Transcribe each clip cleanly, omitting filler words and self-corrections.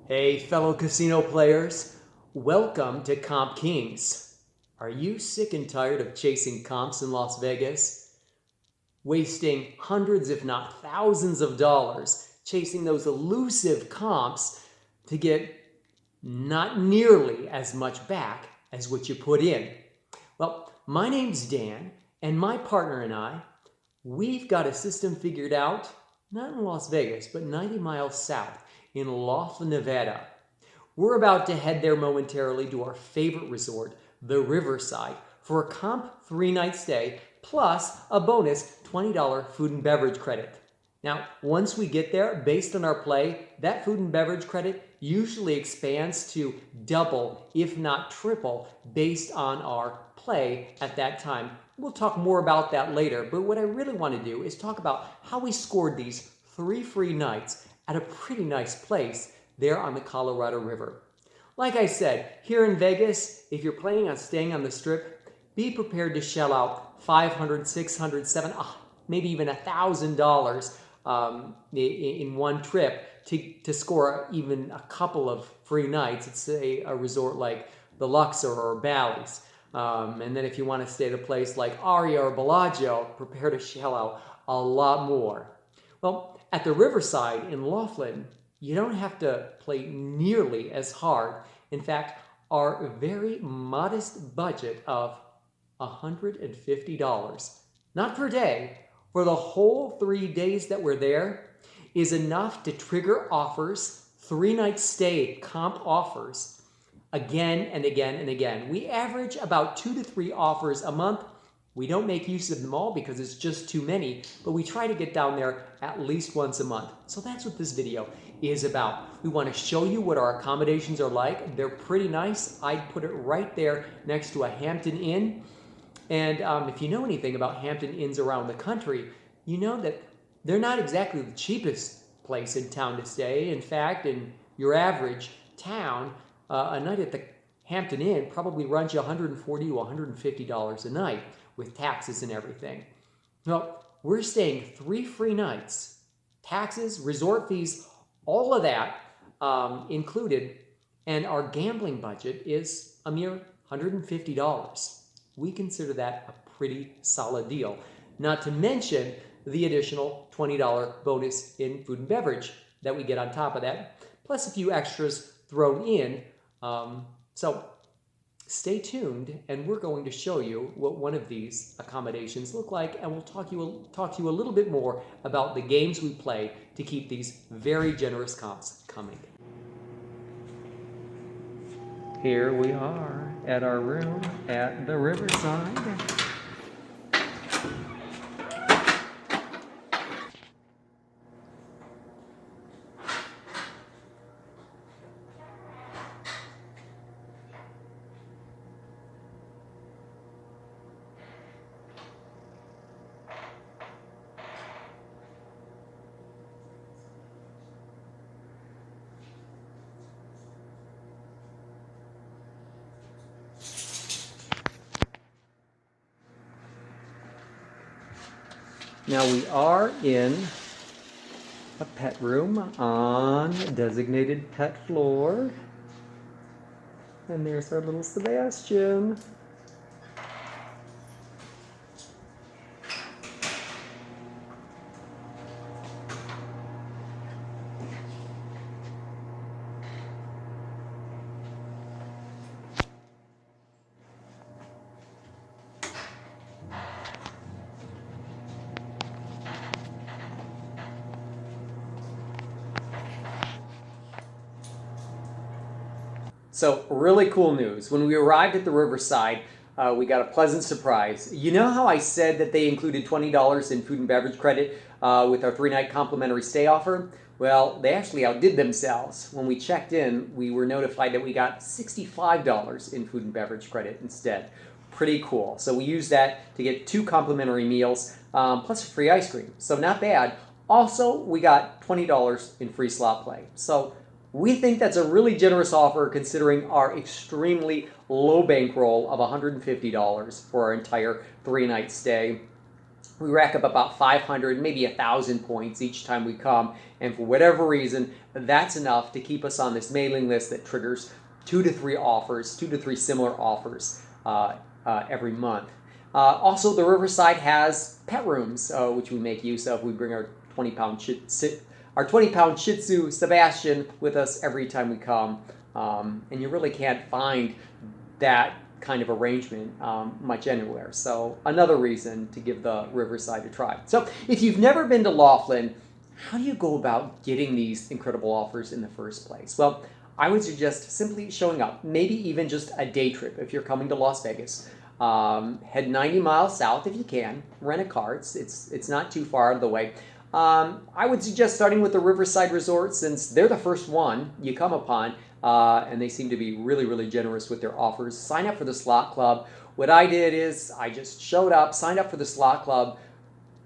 Hey, fellow casino players, welcome to Comp Kings. Are you sick and tired of chasing comps in Las Vegas? Wasting hundreds, if not thousands of dollars chasing those elusive comps to get not nearly as much back as what you put in? Well, my name's Dan, and my partner and we've got a system figured out, not in Las Vegas, but 90 miles south in Laughlin, Nevada. We're about to head there momentarily to our favorite resort, the Riverside, for a comp 3-night stay plus a bonus $20 food and beverage credit. Now, once we get there, based on our play, that food and beverage credit usually expands to double, if not triple, based on our play at that time. We'll talk more about that later, but what I really want to do is talk about how we scored these 3 free nights at a pretty nice place there on the Colorado River. Like I said, here in Vegas, if you're planning on staying on the Strip, be prepared to shell out $500, $600, $700, maybe even $1,000 in one trip to score even a couple of free nights at, say, a resort like the Luxor or Bally's. And then if you want to stay at a place like Aria or Bellagio, prepare to shell out a lot more. Well, at the Riverside in Laughlin, you don't have to play nearly as hard. In fact, our very modest budget of $150, not per day, for the whole 3 days that we're there, is enough to trigger offers, 3-night stay comp offers, again and again and again. We average about 2 to 3 offers a month. We don't make use of them all because it's just too many, but we try to get down there at least once a month. So that's what this video is about. We want to show you what our accommodations are like. They're pretty nice. I'd put it right there next to a Hampton Inn. And if you know anything about Hampton Inns around the country, you know that they're not exactly the cheapest place in town to stay. In fact, in your average town, a night at the Hampton Inn probably runs you $140 to $150 a night with taxes and everything. Well, we're staying 3 free nights, taxes, resort fees, all of that included, and our gambling budget is a mere $150. We consider that a pretty solid deal, not to mention the additional $20 bonus in food and beverage that we get on top of that, plus a few extras thrown in. So stay tuned, and we're going to show you what one of these accommodations look like, and we'll talk to you a little bit more about the games we play to keep these very generous comps coming. Here we are at our room at the Riverside. Now we are in a pet room on a designated pet floor. And there's our little Sebastian. So really cool news. When we arrived at the Riverside, we got a pleasant surprise. You know how I said that they included $20 in food and beverage credit with our 3-night complimentary stay offer? Well, they actually outdid themselves. When we checked in, we were notified that we got $65 in food and beverage credit instead. Pretty cool. So we used that to get 2 complimentary meals plus a free ice cream. So not bad. Also, we got $20 in free slot play. So we think that's a really generous offer considering our extremely low bankroll of $150 for our entire 3-night stay. We rack up about 500, maybe 1,000 points each time we come. And for whatever reason, that's enough to keep us on this mailing list that triggers 2 to 3 offers, 2 to 3 similar offers every month. Also, the Riverside has pet rooms, which we make use of. We bring our 20-pound Shih Tzu Sebastian with us every time we come. And you really can't find that kind of arrangement much anywhere. So another reason to give the Riverside a try. So if you've never been to Laughlin, how do you go about getting these incredible offers in the first place? Well, I would suggest simply showing up, maybe even just a day trip if you're coming to Las Vegas. Head 90 miles south if you can, rent a car, it's not too far out of the way. I would suggest starting with the Riverside Resort since they're the first one you come upon, and they seem to be really, really generous with their offers. Sign up for the slot club. What I did is I just showed up, signed up for the slot club,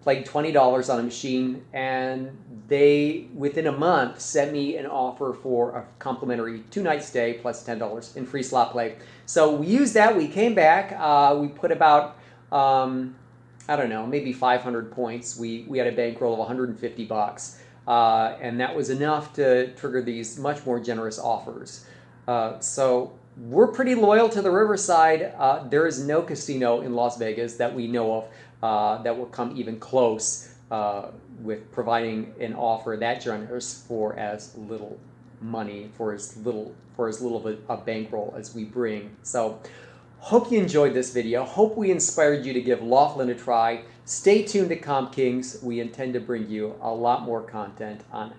played $20 on a machine, and they, within a month, sent me an offer for a complimentary 2-night stay plus $10 in free slot play. So we used that. We came back. We put about, I don't know, maybe 500 points. We had a bankroll of 150 bucks. And that was enough to trigger these much more generous offers. So we're pretty loyal to the Riverside. There is no casino in Las Vegas that we know of that will come even close with providing an offer that generous for as little money, for as little of a bankroll as we bring. So hope you enjoyed this video. Hope we inspired you to give Laughlin a try. Stay tuned to Comp Kings. We intend to bring you a lot more content on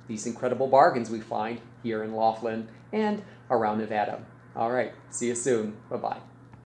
these incredible bargains we find here in Laughlin and around Nevada. All right, see you soon. Bye-bye.